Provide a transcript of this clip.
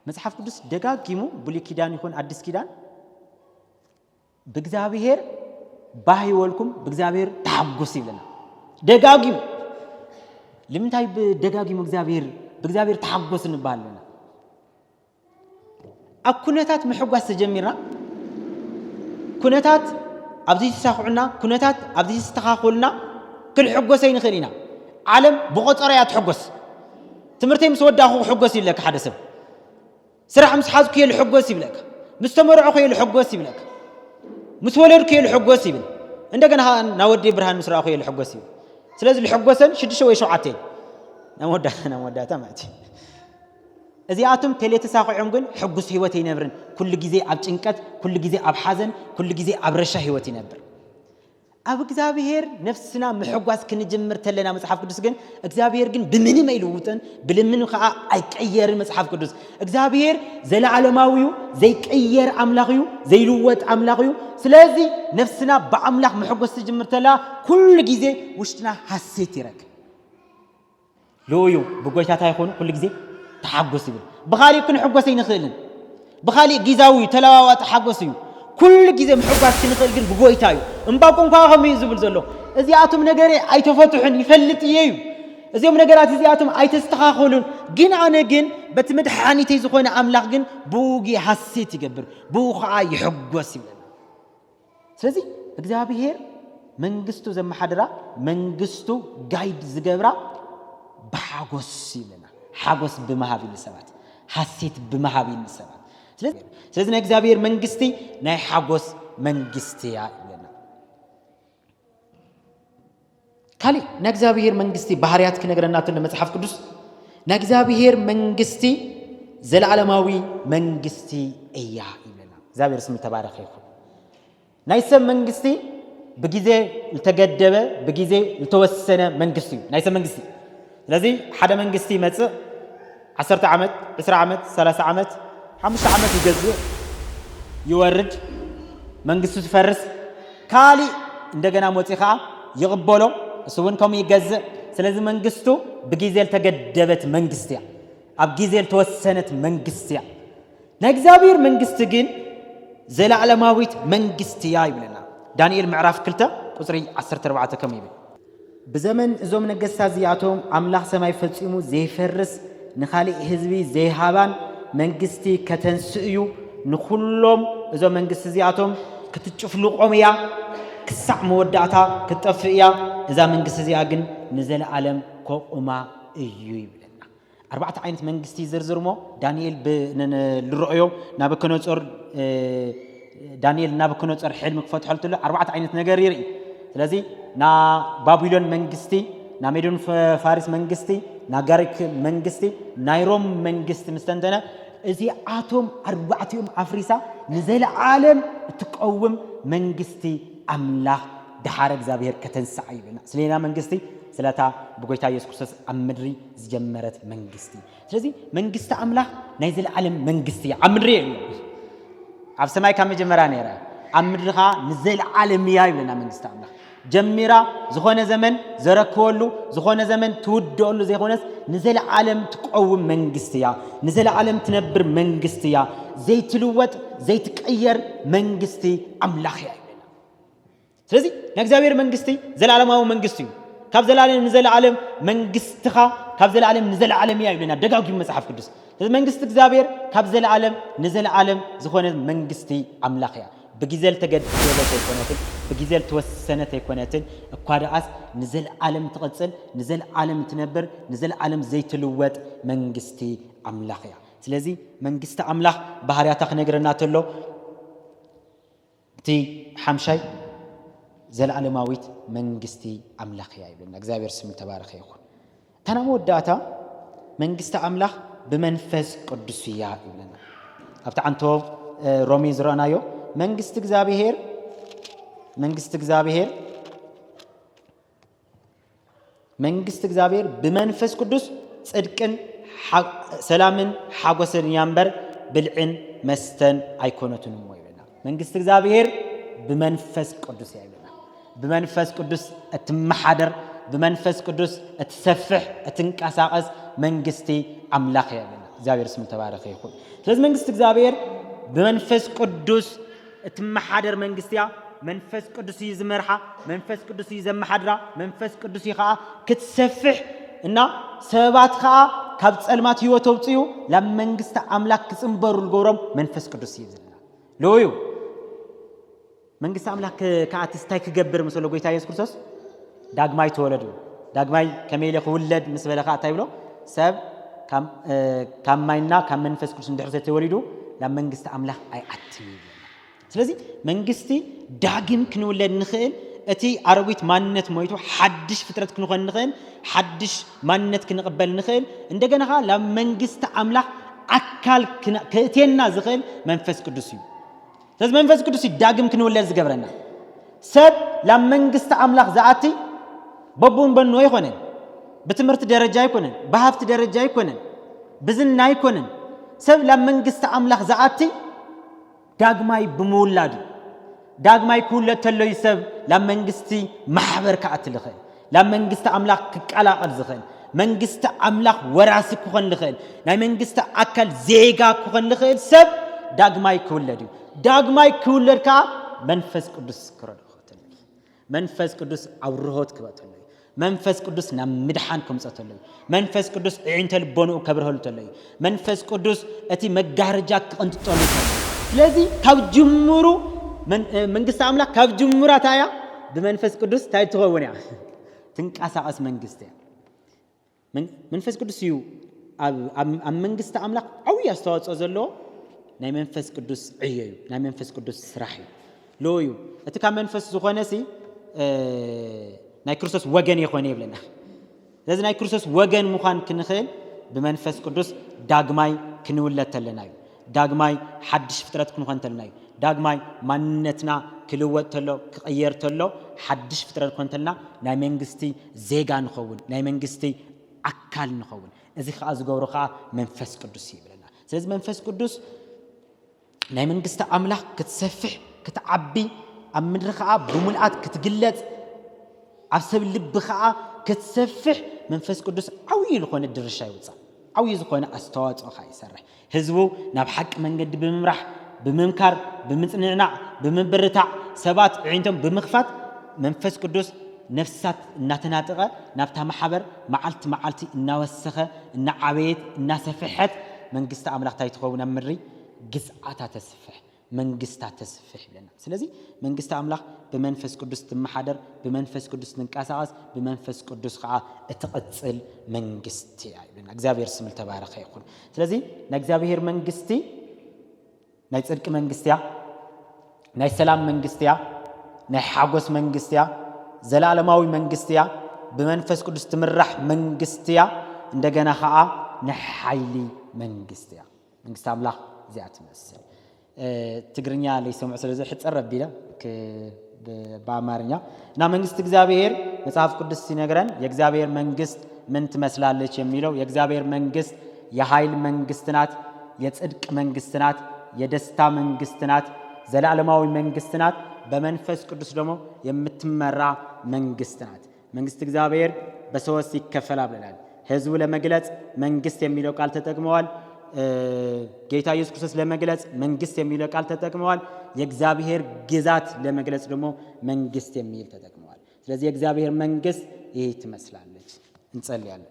መጽሐፍ ቅዱስ ደጋግሞ ብሉይ ኪዳን ይሁን አዲስ ኪዳን በእግዚአብሔር ባይወልኩም በእግዚአብሔር ታጉስ ይለናል ደጋግሞ ለምንታይ በደጋግሞ በእግዚአብሔር ታጉስ እንባልና አኩነታት መሕጓስ ተጀሚራ ኩነታት ኣብዚ ተሳኽዑና ኩነታት ኣብዚ ተስተኻኸሉና ክልሕጎሰይ ንኽእልና ዓለም ብቆፀረያ ትሕጎስ ትምህርተይ ምስ ወዳኹ ሕጎስ ይብለካ ሓደ ሰብ ስራሕ ምስ ሓዝኩ ይልሕጎስ ይብለካ ምስ ተመርዖ ይልሕጎስ ይብለካ ምስ ወለድኩ ይልሕጎስ ይብል እንደገና ናወዲ ብርሃን ምስ ረኣኹ ይልሕጎስ ይብል ስለዚ ልሕጎሰን 6 ወይ 7 ናመወዳታ ማለት እዚኣቶም ተለተሳኺዖም ግን ሕጉስ ህይወት ይነብርን ኩሉ ግዜ ኣብ ጭንቀት ኩሉ ግዜ ኣብ ሓዘን ኩሉ ግዜ ኣብ ረሻ ህይወት ይነብር ኣብ እግዚአብሔር ነፍስና ምሕጓስ ክንጀምር ተለና መጽሐፍ ቅዱስ ግን እግዚአብሔር ግን ብምንም አይልውጥን ብልምን ኸዓ አይቀየርን መጽሐፍ ቅዱስ እግዚአብሔር ዘለዓለማዊው ዘይቀየር አምላኽዩ ዘይልወጥ አምላኽዩ ስለዚህ ነፍስና በአምላክ ምሕጓስ ትጀምር ተላ ኩሉ ግዜ ውሽጥና ሐሴት ይረክ ሎዩ በጎይታታ ይሆኑ ኩሉ ግዜ ተሐጎስ ይብል በኻሊ ክንሕጎስ ይንኽእልን በኻሊ ጊዛዊ ተለዋዋጥ ተሐጎስ እዩ كل جزء محبات كنخل جن بقويتايو أمباكم كاهم يزبل زلوا إذا أتم نجاري أيتفتحن يفلت ييو إذا يوم نجارات إذا أتم أيتستخاخلون جن عنا جن بتمد حاني تيزخون أملاق جن بوجي حسيت يجبر بوخا يحجوسي سلزي إجابي هير منجستو زي ما حدرا منجستو جايد زجبرا بحاجوسي لنا حاجوس بمهابي السبات حسيت بمهابي السبات ስለዚህ እግዚአብሔር መንግስቲ ናይ ሓጎስ መንግስቲ ያ ይለና ካሊ ናይ እግዚአብሔር መንግስቲ ባህሪያት ክነግረናትን ለመጽሐፍ ቅዱስ ናይ እግዚአብሔር መንግስቲ ዘለዓለማዊ መንግስቲ እያ ይለና እግዚአብሔር ስም ተባረከ ይሁን ናይ ሰብ መንግስቲ በጊዜ ልተገደበ በጊዜ ልተወሰነ መንግስቲ ናይ ሰብ መንግስቲ ስለዚህ ሓደ መንግስቲ መጽእ 10 ዓመት 20 ዓመት 30 ዓመት 5 ዓመት ይገዝእ ይወርድ መንግስቱ ትፈርስ ካሊ እንደገና ሞጽኻ ይقبሎ እሱን ከም ይገዝእ ስለዚህ መንግስቱ በጊዜል ተገደበት መንግስት ያ ኣብ ጊዜል ተወሰነት መንግስት ያ ናይ እግዚአብሔር መንግስት ግን ዘለዓለማዊት መንግስት ያ ይብለና ዳንኤል ምዕራፍ 2 ቁጥሪ 14 ከም ይብል በዘመን እዞም ነገስታት ዚያቶም አምላክ ሰማይ ፈጽሙ ዘይፈርስ ንኻሊ ህዝቢ ዘይሃባን መንግስቲ ከተንስዩ ንኩሎም እዞ መንግስት ዚያቶም ክትጭፍልቆም ያ ክሳዕ መወዳእታ ክትጠፍያ እዛ መንግስት ዚያ ግን ንዘለዓለም ኮቁማ እዩ ይብለና አርባዕተ ዓይነት መንግስቲ ዝርዝርሞ ዳንኤል ልረአዮ ናበከነጾር ዳንኤል ናበከነጾር ሕልም ክፈትሐልተሎ አርባዕተ ዓይነት ነገር ይርኢ ስለዚህ ና ባቢሎን መንግስቲ ና ሜዶን ፋሪስ መንግስቲ ና ጋሪክ መንግስቲ ናይሮም መንግስቲ ምስተንተነ እዚ አቶም አርባዕቲኦም አፍሪሳ ንዘለዓለም ትቀውም መንግስቲ አምላክ ድሓረ እግዚአብሔር ከተንሳዕ ይብለና ስለና መንግስቲ ስለታ በጎይታ ኢየሱስ ክርስቶስ አምድሪ ዝጀመረት መንግስቲ ስለዚህ መንግስቲ አምላክ ናይ ዘለዓለም መንግስቲ አምድሪ ኣብ ሰማይ ከም መጀመሪያ ነራ አምድሪኻ ንዘለዓለም ያ ይብለና መንግስቲ አምላክ ጀሚራ ዝኾነ ዘመን ዘረከወሉ ዝኾነ ዘመን ትውደሉ ዘይኾነስ ንዘለዓለም ትቀውም መንግስት ያ ንዘለዓለም ትነብር መንግስት ያ ዘይትልወጥ ዘይትቀየር መንግስቲ አምላክ ያ ይብለና ስለዚህ ንእግዚአብሔር መንግስቲ ዘለዓለማዊ መንግስት እዩ ካብ ዘለዓለም ንዘለዓለም መንግስትኻ ካብ ዘለዓለም ንዘለዓለም ያ ይብለና ደጋግሞ መጽሐፍ ቅዱስ ስለዚህ መንግስት እግዚአብሔር ካብ ዘለዓለም ንዘለዓለም ዝኾነ መንግስቲ አምላክ ያ بجزل تجدبت يكونتن بجزل توسنت يكونتن القارئات نزل عالم تقتل نزل عالم تنبر نزل عالم زيت الوت منجستي أملاخيا سلزي منجست أملاخ بحريات خنجرنا تلو تي حمشي زل عالماويت منجستي أملاخيا يبلنا እግዚአብሔር ስም ተባረከ ይሁን ተናሞ ዳታ መንግስት አምላክ በመንፈስ ቅዱስ ያ ይብለና አብታ አንቶ ሮሚ ዝራናዮ መንግስት እግዚአብሔር በመንፈስ ቅዱስ ጽድቅን ሰላምን ሓጎስን ያንበር ብልዕን መስተን አይኮነቱንም ወይና መንግስት እግዚአብሔር በመንፈስ ቅዱስ ያይበና በመንፈስ ቅዱስ እትመሐደር በመንፈስ ቅዱስ እትሰፍሕ እትንቀሳቀስ መንግስቲ አምላክ ያይበና እግዚአብሔር ስም ተባረከ ይሁን ስለዚህ መንግስት እግዚአብሔር በመንፈስ ቅዱስ እትመሓደር መንግስትያ መንፈስ ቅዱስ ይዝመርሓ መንፈስ ቅዱስ ይዘመሓድራ መንፈስ ቅዱስ ይኻ ክትሰፍሕ እና ሰባት ኻ ካብ ጸልማት ህይወት ወጽዩ ለመንግስት አምላክ ክጽምበሩ ልጎሮም መንፈስ ቅዱስ ይዝልና ለዩ መንግስት አምላክ ከአትስታይ ክገብር መስሎ ጌታ ኢየሱስ ክርስቶስ ዳግማይ ተወለዱ ዳግማይ ከመይለኽ ውለድ መስበለኻ ታይብሎ ሰብ ካማይና ከመንፈስ ቅዱስ እንደርሰ ተወሊዱ ለመንግስት አምላክ አይአትይ ስለዚህ መንግስቲ ዳግም ክንውለድ ንኽእል እቲ አረቢት ማንነት ሞይቶ ሐድሽ ፍጥረት ክንኾን ንኽእል ሐድሽ ማንነት ክንቀበል ንኽእል እንደገና ለመንግስት አምላክ አካል ከእቴና ዝኽእል መንፈስ ቅዱስ እዩ ስለዚህ መንፈስ ቅዱስ ዳግም ክንውለድ ዝገብረና ሰብ ለመንግስት አምላክ ዘአቲ በቡን በኖ ይኮነን በትምህርት ደረጃ ይኮነን በሀብት ደረጃ ይኮነን በዝና ይኮነን ሰብ ለመንግስት አምላክ ዘአቲ ዳግማይ በመውላዱ ዳግማይ ኩለት ተለይ ሰብ ለመንግስቲ ማህበር ከአትልኸ ለመንግስት አምላክ ከቃላቀል ዝኸል መንግስት አምላክ ወራስ ኩኸን ልኸል ናይ መንግስት አካል ዜጋ ኩኸን ልኸል ሰብ ዳግማይ ኩለዱ ዳግማይ ኩለድካ መንፈስ ቅዱስ ክረድኸተል መንፈስ ቅዱስ አውርሆት ክበተል መንፈስ ቅዱስ ናምድሓን ከምጸተል መንፈስ ቅዱስ ዕንተል ቦኑ ከብርህልተል መንፈስ ቅዱስ እቲ መጋረጃ ክቅንጥጠሉ ስለዚህ ካብ ጅምሩ መንግስት አምላክ ካብ ጅምራ ታያ በመንፈስ ቅዱስ ታይተኸውንያ ትንቃሳቀስ መንግስት መንፈስ ቅዱስ እዩ ኣብ መንግስት አምላክ አውይ አስተዋጽኦ ዘሎ ናይ መንፈስ ቅዱስ ዕየዩ ናይ መንፈስ ቅዱስ ስራሕ እዩ ለዩ እቲ ካብ መንፈስ ዝኾነሲ ናይ ክርስቶስ ወገን ይኾነ ይብለና ስለዚህ ናይ ክርስቶስ ወገን ምዃን ክንኽእል በመንፈስ ቅዱስ ዳግማይ ክንውለድ ተለና እዩ ዳግማይ ሐድሽ ፍጥረት ክንኾን ተለና እዩ ዳግማይ ማንነትና ክልወጥ ተሎ ክቀየር ተሎ ሐድሽ ፍጥረት ክንኾን ተለና ናይ መንግስቲ ዜጋ ንኸውን ናይ መንግስቲ አካል ንኸውን እዚ ኸ ዝገብሩ ኸ መንፈስ ቅዱስ ይብለና ስለዚህ መንፈስ ቅዱስ ናይ መንግስት አምላክ ክትሰፍሕ ክትዓቢ ኣብ ምድሪ ኸ ብሙልአት ክትግለጽ ኣብ ሰብ ልብ ኸ ክትሰፍሕ መንፈስ ቅዱስ ዓውይ ዝኾነ ድርሻ ይውፅእ ዓውይ ዝኾነ አስተዋጽኦ ኸ ይሰርሕ ህዝቡ ናብ ሐቅ መንገዲ ብምምራሕ ብምምካር ብምጽንዕናዕ ብምብርታዕ ሰባት ዒንቶም ብምኽፋት መንፈስ ቅዱስ ነፍሳት እናተናጠቀ ናብታ ማሕበር መዓልቲ መዓልቲ እናወሰኸ እናዓበየት እናሰፍሐት መንግስት አምላክ ታይትኸውን ኣብ ምድሪ ግዝአታ ተስፍሕ መንግስታ ተስፍሕ ይብለና ስለዚህ መንግስት አምላክ በመንፈስ ቅዱስ ትመሓደር በመንፈስ ቅዱስ ትንቀሳቀስ በመንፈስ ቅዱስ ኸ እትቀጽል መንግስት ይብለና እግዚአብሔር ስም ተባረከ ይሁን ስለዚህ ለእግዚአብሔር መንግስቲ ናይ ጽድቅ መንግስትያ ናይ ሰላም መንግስትያ ናይ ሓጎስ መንግስትያ ዘላለማዊ መንግስትያ በመንፈስ ቅዱስ ትምራሕ መንግስትያ እንደገና ኸ ናይ ኃይሊ መንግስትያ መንግስት አምላክ እዚኣ ትመስል ትግርኛ ለይሰምዑ ስለዚህ ሕጸረብ ቢላ በአማርኛ እና መንግስት እግዚአብሔር መጽሐፍ ቅዱስ ሲነግረን የእግዚአብሔር መንግስት ምን ትመስላለች የሚለው የእግዚአብሔር መንግስት የኃይል መንግስት ናት የጽድቅ መንግስት ናት የደስታ መንግስት ናት ዘላለማዊ መንግስት ናት በመንፈስ ቅዱስ ደግሞ የምትመራ መንግስት ናት መንግስት እግዚአብሔር በሶስት ይከፈላል ብለናል ህዝቡ ለመግለጽ መንግስት የሚለው ቃል ተጠቅመዋል ጌታ ኢየሱስ ክርስቶስ ለመግለጽ መንግስት የሚለው ቃል ተጠቅመዋል የእግዚአብሔር ግዛት ለመግለጽ ደግሞ መንግስት የሚል ተጠቅመዋል ስለዚህ የእግዚአብሔር መንግስት ይሄ ትመስላለች እንጸልያለን